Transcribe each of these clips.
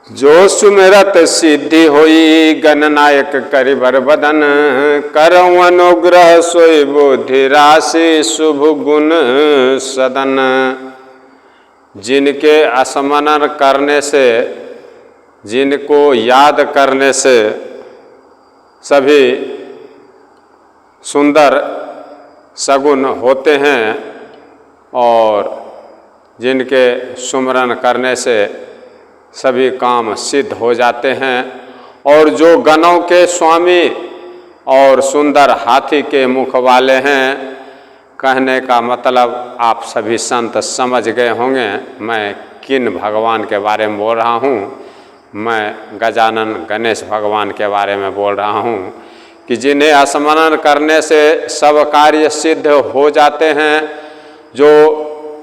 जो सुमिरत सिद्धि होई गणनायक करिबर बदन, करऊँ अनुग्रह सोई बुद्धि राशि शुभ गुण सदन। जिनके स्मरण करने से, जिनको याद करने से सभी सुंदर सगुन होते हैं और जिनके सुमरन करने से सभी काम सिद्ध हो जाते हैं। और जो गणों के स्वामी और सुंदर हाथी के मुख वाले हैं, कहने का मतलब आप सभी संत समझ गए होंगे मैं किन भगवान के बारे में बोल रहा हूँ। मैं गजानन गणेश भगवान के बारे में बोल रहा हूँ कि जिन्हें स्मरण करने से सब कार्य सिद्ध हो जाते हैं। जो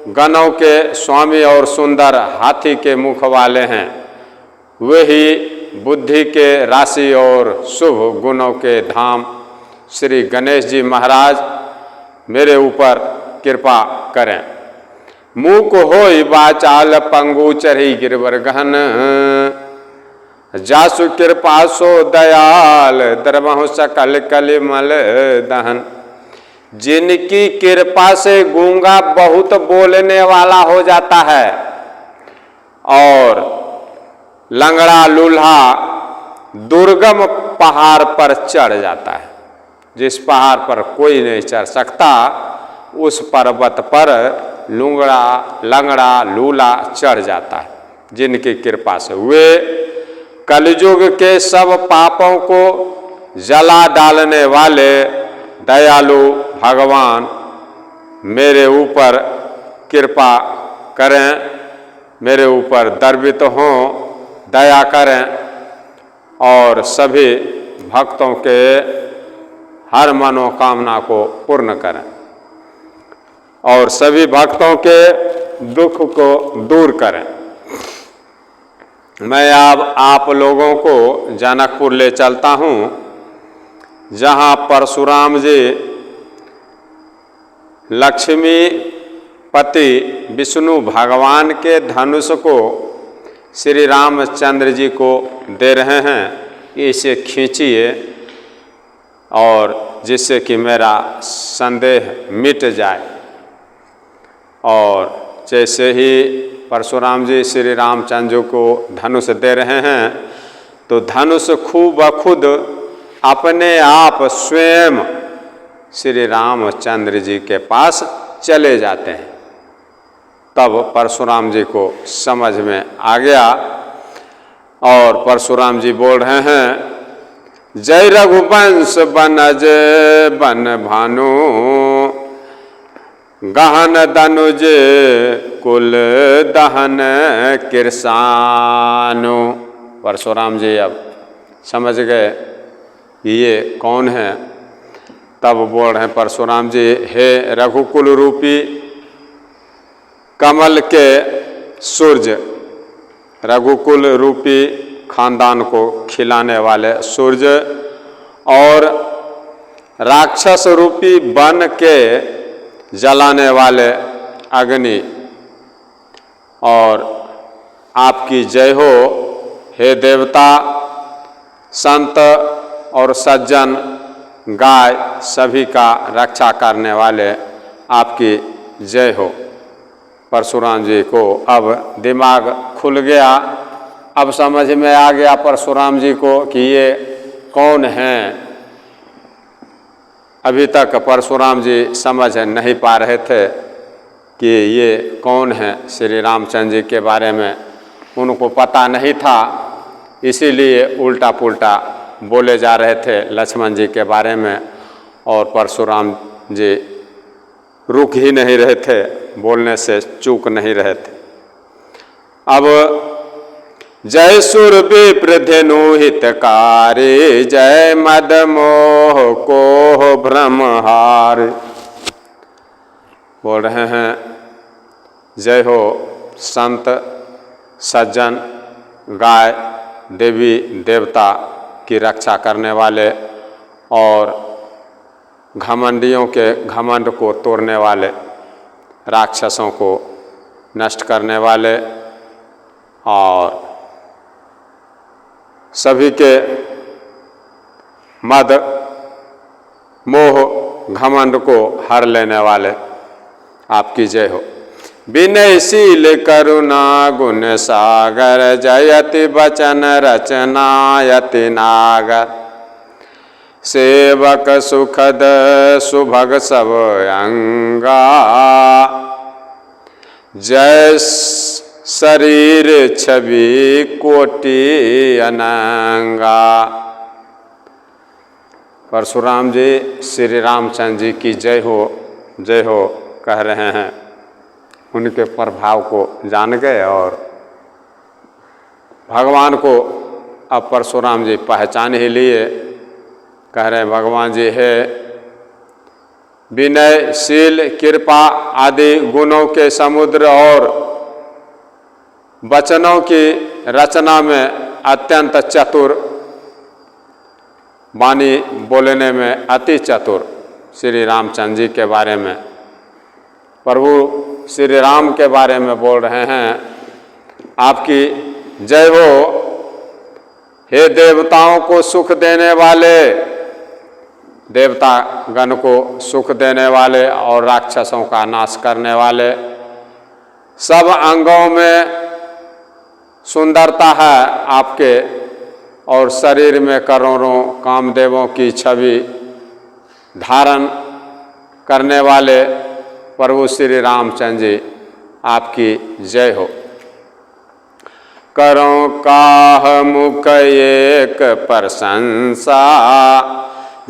गणों के स्वामी और सुंदर हाथी के मुख वाले हैं, वही बुद्धि के राशि और शुभ गुणों के धाम श्री गणेश जी महाराज मेरे ऊपर कृपा करें। मूक होई बाचाल पंगु चढ़ी गिरवर गहन, जासु कृपा सो दयाल द्रवहु सकल कलिमल दहन। जिनकी कृपा से गूंगा बहुत बोलने वाला हो जाता है और लंगड़ा लूल्हा दुर्गम पहाड़ पर चढ़ जाता है। जिस पहाड़ पर कोई नहीं चढ़ सकता, उस पर्वत पर लंगड़ा लूला चढ़ जाता है जिनकी कृपा से। वे कलयुग के सब पापों को जला डालने वाले दयालु भगवान मेरे ऊपर कृपा करें, मेरे ऊपर दर्वित हों, दया करें और सभी भक्तों के हर मनोकामना को पूर्ण करें और सभी भक्तों के दुख को दूर करें। मैं अब आप लोगों को जनकपुर ले चलता हूँ, जहाँ परशुराम जी लक्ष्मीपति विष्णु भगवान के धनुष को श्री रामचंद्र जी को दे रहे हैं कि इसे खींचिए और जिससे कि मेरा संदेह मिट जाए। और जैसे ही परशुराम जी श्री रामचंद्र जी को धनुष दे रहे हैं तो धनुष खूब खुद अपने आप स्वयं श्री रामचंद्र जी के पास चले जाते हैं। तब परशुराम जी को समझ में आ गया और परशुराम जी बोल रहे हैं, जय रघुवंश बनज बन भानु, गहन दनुज कुल दहन किरसानु। परशुराम जी अब समझ गए कि ये कौन है। तब बोल रहे हैं परशुराम जी, हे रघुकुल रूपी कमल के सूरज, रघुकुल रूपी खानदान को खिलाने वाले सूरज और राक्षस रूपी वन के जलाने वाले अग्नि, और आपकी जय हो हे देवता, संत और सज्जन, गाय सभी का रक्षा करने वाले आपकी जय हो। परशुराम जी को अब दिमाग खुल गया, अब समझ में आ गया परशुराम जी को कि ये कौन हैं। अभी तक परशुराम जी समझ नहीं पा रहे थे कि ये कौन है। श्री रामचंद्र जी के बारे में उनको पता नहीं था, इसीलिए उल्टा पुल्टा बोले जा रहे थे लक्ष्मण जी के बारे में। और परशुराम जी रुक ही नहीं रहे थे, बोलने से चूक नहीं रहे थे। अब जय सुर विप्र धेनु हितकारी, जय मद मोह को भ्रमहार। बोल रहे हैं, जय हो संत सज्जन, गाय देवी देवता की रक्षा करने वाले और घमंडियों के घमंड को तोड़ने वाले, राक्षसों को नष्ट करने वाले और सभी के मद मोह घमंड को हर लेने वाले, आपकी जय हो। विनयशील करुणा गुण सागर, जयति बचन रचनायति नागर। सेवक सुखद सुभग सब अंगा, जय शरीर छवि कोटि अनंगा। परशुराम जी श्री रामचंद्र जी की जय हो कह रहे हैं। उनके प्रभाव को जान गए और भगवान को अब परशुराम जी पहचान ही लिए। कह रहे हैं भगवान जी है विनयशील, कृपा आदि गुणों के समुद्र और वचनों की रचना में अत्यंत चतुर, वाणी बोलने में अति चतुर श्री रामचंद्र जी के बारे में, प्रभु श्री राम के बारे में बोल रहे हैं। आपकी जय हो। हे देवताओं को सुख देने वाले, देवता गण को सुख देने वाले और राक्षसों का नाश करने वाले, सब अंगों में सुंदरता है आपके और शरीर में करोड़ों कामदेवों की छवि धारण करने वाले प्रभु श्री रामचंद्र जी, आपकी जय हो। करो काह मुख एक प्रशंसा,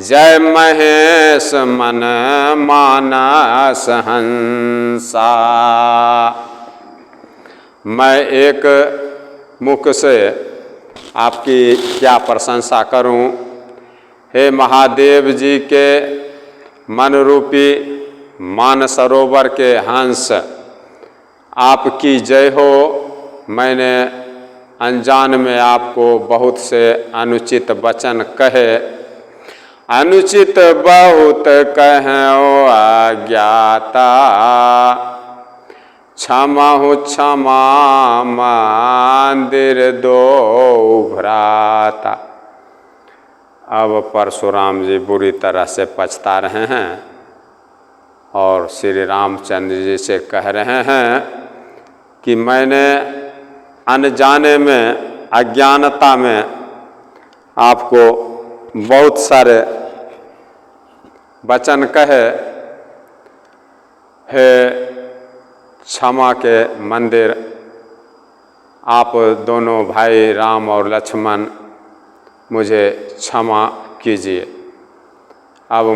जय महेश मन मानस हंसा। मैं एक मुख से आपकी क्या प्रशंसा करूं। हे महादेव जी के मन रूपी मानसरोवर के हंस, आपकी जय हो। मैंने अनजान में आपको बहुत से अनुचित वचन कहे, अनुचित बहुत कहो अज्ञाता। क्षमा हो क्षमा मंदिर दो भ्राता। अब परशुराम जी बुरी तरह से पछता रहे हैं और श्री रामचंद्र जी से कह रहे हैं कि मैंने अनजाने में, अज्ञानता में आपको बहुत सारे वचन कहे। हे क्षमा के मंदिर, आप दोनों भाई राम और लक्ष्मण मुझे क्षमा कीजिए। अब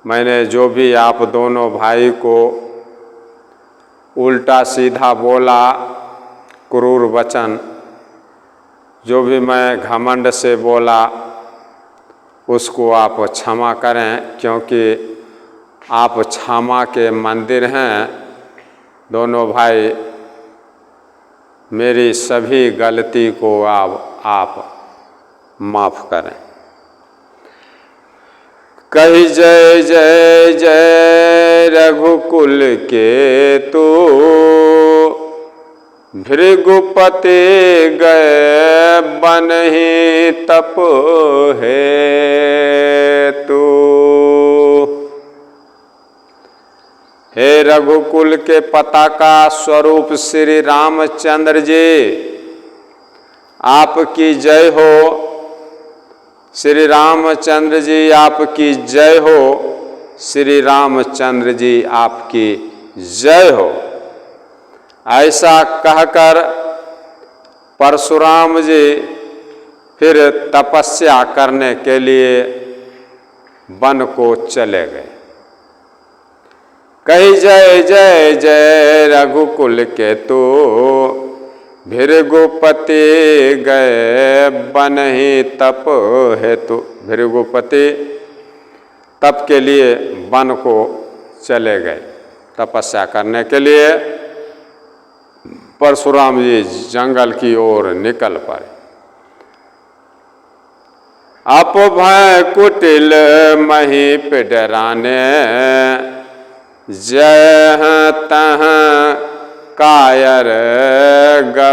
मैंने जो भी आप दोनों भाई को उल्टा सीधा बोला, क्रूर वचन, जो भी मैं घमंड से बोला, उसको आप क्षमा करें, क्योंकि आप क्षमा के मंदिर हैं। दोनों भाई, मेरी सभी गलती को आप माफ़ करें। कही जय जय जय रघुकुल के तू, भृगुपति गए बनहि तप है तू। हे रघुकुल के पताका स्वरूप श्री रामचंद्र जी, आपकी जय हो। श्री रामचंद्र जी आपकी जय हो। श्री रामचंद्र जी आपकी जय हो। ऐसा कहकर परशुराम जी फिर तपस्या करने के लिए वन को चले गए। कही जय जय जय रघुकुल के तू, भृगुपति गए बनहि तप हेतु। भृगुपति तप के लिए वन को चले गए, तपस्या करने के लिए परशुराम जी जंगल की ओर निकल पड़े। अप भय कुटिल मही डराने, जय तह कायर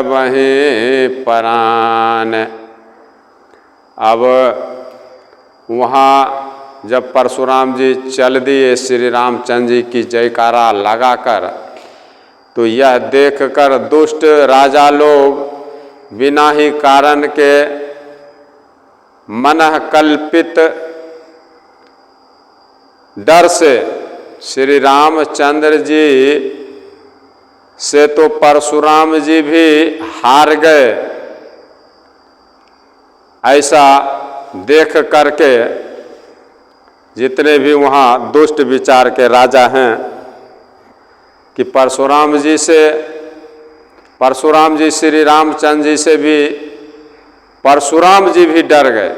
वहीं परान। अब वहाँ जब परशुराम जी चल दिए श्री रामचंद्र जी की जयकारा लगाकर, तो यह देखकर दुष्ट राजा लोग बिना ही कारण के मनः कल्पित डर से श्री रामचंद्र जी से तो परशुराम जी भी हार गए, ऐसा देख करके जितने भी वहाँ दुष्ट विचार के राजा हैं कि परशुराम जी श्री रामचंद्र जी से भी परशुराम जी भी डर गए।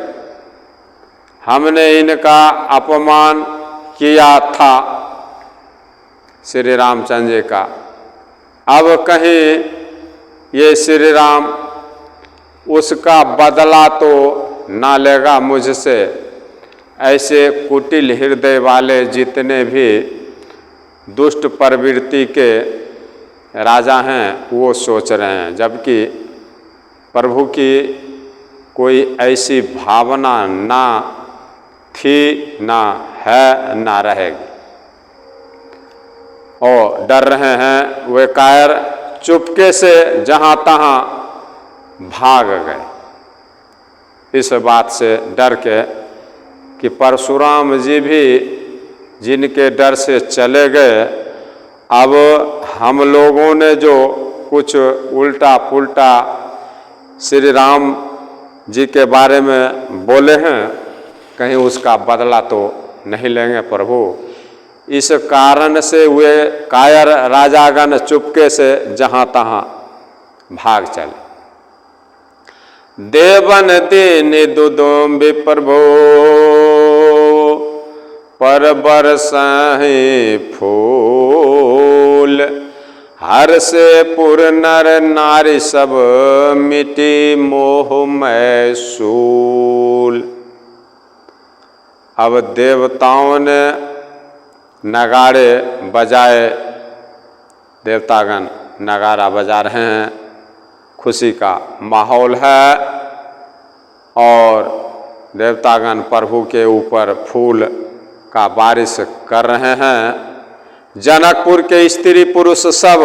हमने इनका अपमान किया था श्री रामचंद्र जी का, अब कहीं ये श्री राम उसका बदला तो ना लेगा मुझसे। ऐसे कुटिल हृदय वाले जितने भी दुष्ट प्रवृत्ति के राजा हैं वो सोच रहे हैं, जबकि प्रभु की कोई ऐसी भावना ना थी, ना है, ना रहेगी, और डर रहे हैं। वे कायर चुपके से जहाँ तहाँ भाग गए इस बात से डर के कि परशुराम जी भी जिनके डर से चले गए, अब हम लोगों ने जो कुछ उल्टा पुल्टा श्री राम जी के बारे में बोले हैं, कहीं उसका बदला तो नहीं लेंगे प्रभु। इस कारण से वे कायर राजागण चुपके से जहाँ तहाँ भाग चले। देवन दीन दुदुम्बि प्रभो पर बरसाहि फूल, हर से पुर नर नारी सब मिटी मोह मै सूल। अब देवताओं ने नगाड़े बजाए, देवतागण नगाड़ा बजा रहे हैं, खुशी का माहौल है, और देवतागण प्रभु के ऊपर फूल का बारिश कर रहे हैं। जनकपुर के स्त्री पुरुष सब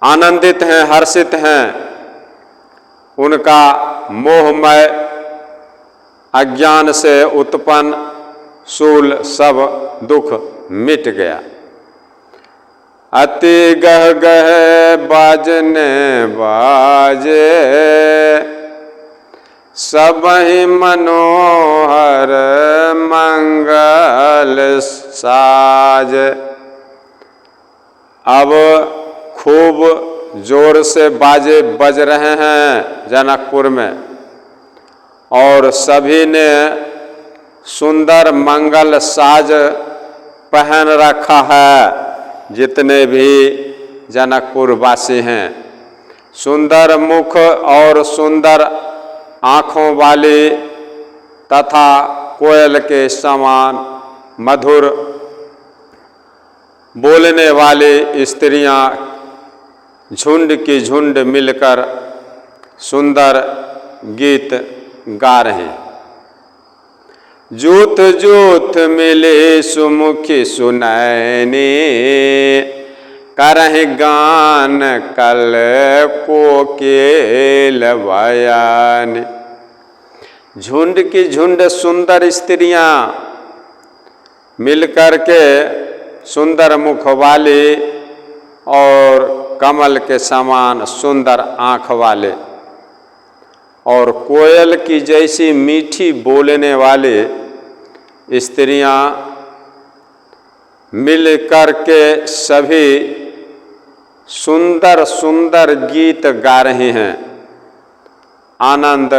आनंदित हैं, हर्षित हैं, उनका मोहमय अज्ञान से उत्पन्न शूल सब दुख मिट गया। अति गह गह बाजने बाजे, सबहि मनोहर मंगल साज। अब खूब जोर से बाजे बज रहे हैं जनकपुर में, और सभी ने सुंदर मंगल साज पहन रखा है। जितने भी जनकपुर वासी हैं, सुंदर मुख और सुंदर आँखों वाली तथा कोयल के समान मधुर बोलने वाली स्त्रियां झुंड की झुंड मिलकर सुंदर गीत गा रहे हैं। जूथ जूथ मिले सुमुखी सुनैनी, करहि गान कल कोकिल बयान। झुंड की झुंड सुंदर स्त्रियां मिलकर के सुंदर मुख वाली और कमल के समान सुंदर आँख वाले और कोयल की जैसी मीठी बोलने वाले स्त्रियां मिलकर के सभी सुंदर सुंदर गीत गा रहे हैं। आनंद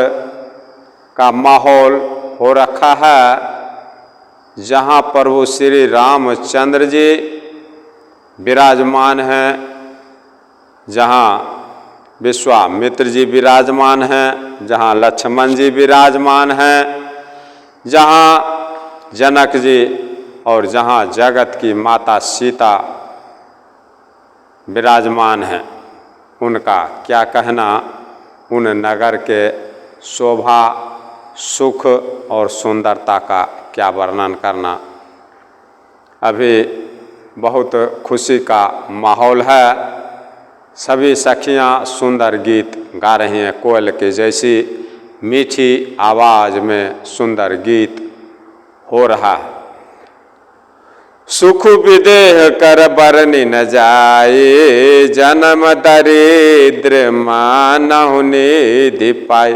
का माहौल हो रखा है। जहाँ प्रभु श्री रामचंद्र जी विराजमान हैं, जहाँ विश्वामित्र जी विराजमान हैं, जहाँ लक्ष्मण जी विराजमान हैं, जहाँ जनक जी और जहाँ जगत की माता सीता विराजमान हैं, उनका क्या कहना, उन नगर के शोभा, सुख और सुंदरता का क्या वर्णन करना। अभी बहुत खुशी का माहौल है। सभी सखियां सुंदर गीत गा रही हैं, कोयल के जैसी मीठी आवाज़ में सुंदर गीत हो रहा है। सुख विदेह कर बरनी न जाए, जन्म दरिद्र मानहु निधि पाए।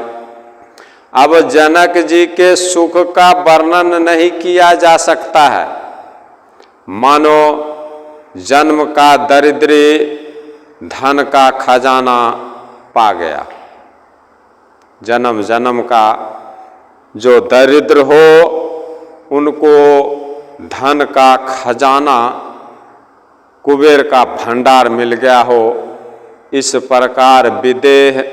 अब जनक जी के सुख का वर्णन नहीं किया जा सकता है। मानो जन्म का दरिद्री धन का खजाना पा गया। जन्म जन्म का जो दरिद्र हो उनको धन का खजाना, कुबेर का भंडार मिल गया हो। इस प्रकार विदेह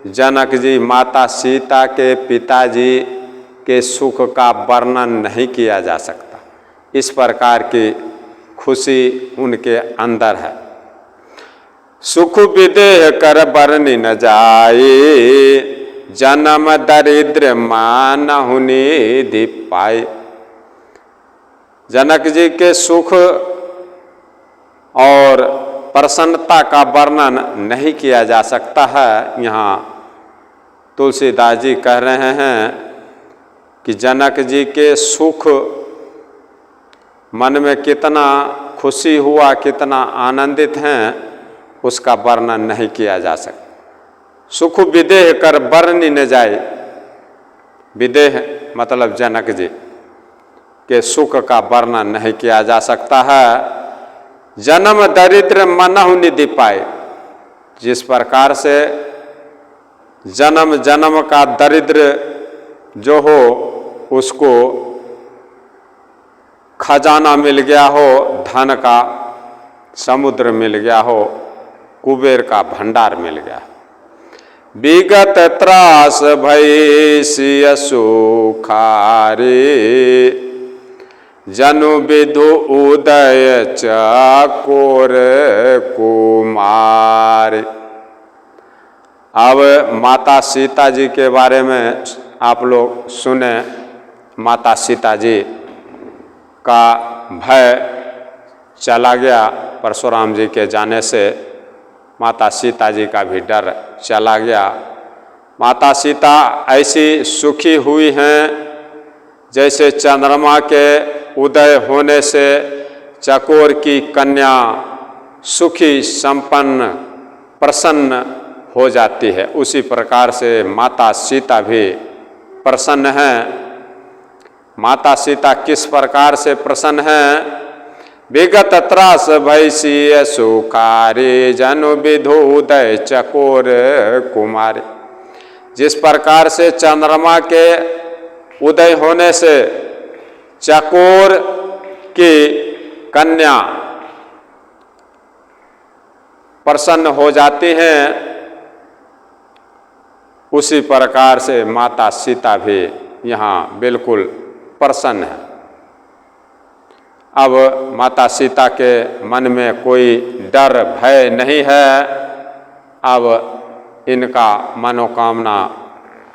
जनक जी माता सीता के पिताजी के सुख का वर्णन नहीं किया जा सकता। इस प्रकार की खुशी उनके अंदर है। सुख विदेह कर बरनी न जाए, जन्म दरिद्र मानहु निधि पाए। जनक जी के सुख और प्रसन्नता का वर्णन नहीं किया जा सकता है। यहाँ तुलसीदास जी कह रहे हैं कि जनक जी के सुख, मन में कितना खुशी हुआ, कितना आनंदित हैं, उसका वर्णन नहीं किया जा सकता। सुख विदेह कर बरनी न जाए। विदेह मतलब जनक जी के सुख का वर्णन नहीं किया जा सकता है। जन्म दरिद्र मनहु निधि पाए। जिस प्रकार से जन्म जन्म का दरिद्र जो हो उसको खजाना मिल गया हो, धन का समुद्र मिल गया हो, कुबेर का भंडार मिल गया। विगत त्रास भई सिय सुखारे, जनु विदु उदय चकोर कुमार। अब माता सीता जी के बारे में आप लोग सुने। माता सीता जी का भय चला गया। परशुराम जी के जाने से माता सीता जी का भी डर चला गया। माता सीता ऐसी सुखी हुई हैं जैसे चंद्रमा के उदय होने से चकोर की कन्या सुखी संपन्न प्रसन्न हो जाती है। उसी प्रकार से माता सीता भी प्रसन्न हैं। माता सीता किस प्रकार से प्रसन्न हैं? विगत त्रास भैसिय सुखारे, जनु विधु उदय चकोर कुमारी। जिस प्रकार से चंद्रमा के उदय होने से चकोर की कन्या प्रसन्न हो जाती हैं, उसी प्रकार से माता सीता भी यहाँ बिल्कुल प्रसन्न है। अब माता सीता के मन में कोई डर भय नहीं है। अब इनका मनोकामना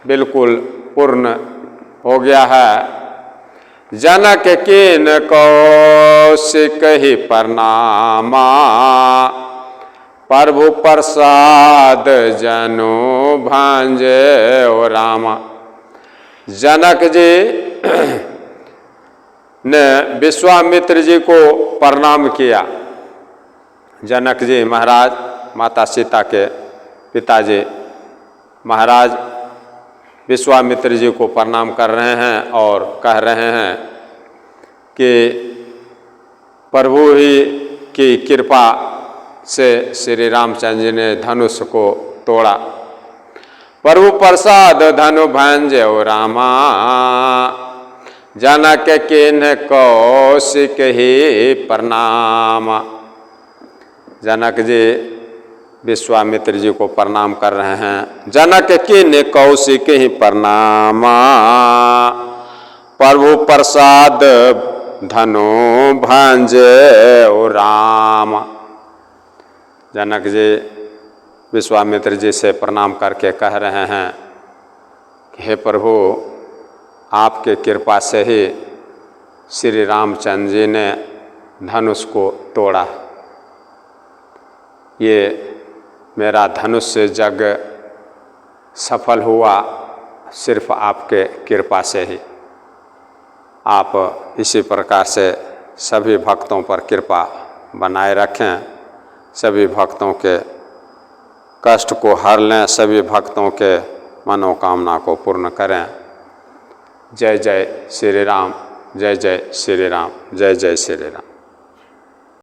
बिल्कुल पूर्ण हो गया है। जनक किन कौशिक ही प्रणामा, प्रभु प्रसाद जनु भांजे ओ रामा। जनक जी ने विश्वामित्र जी को प्रणाम किया। जनक जी महाराज माता सीता के पिताजी महाराज विश्वामित्र जी को प्रणाम कर रहे हैं और कह रहे हैं कि प्रभु ही की कृपा से श्री रामचंद्र जी ने धनुष को तोड़ा। प्रभु प्रसाद धनु भांजे ओ रामा, जनक किन्ह कौशिक ही प्रणाम। जनक जी विश्वामित्र जी को प्रणाम कर रहे हैं। जनक किन्ह कौशिक ही प्रणाम, प्रभु प्रसाद धनु भांजे ओ राम। जनक जी विश्वामित्र जी से प्रणाम करके कह रहे हैं कि हे प्रभु, आपके कृपा से ही श्री रामचंद्र जी ने धनुष को तोड़ा। ये मेरा धनुष यज्ञ सफल हुआ सिर्फ आपके कृपा से ही। आप इसी प्रकार से सभी भक्तों पर कृपा बनाए रखें, सभी भक्तों के कष्ट को हर लें, सभी भक्तों के मनोकामना को पूर्ण करें। जय जय श्री राम, जय जय श्री राम, जय जय श्री राम।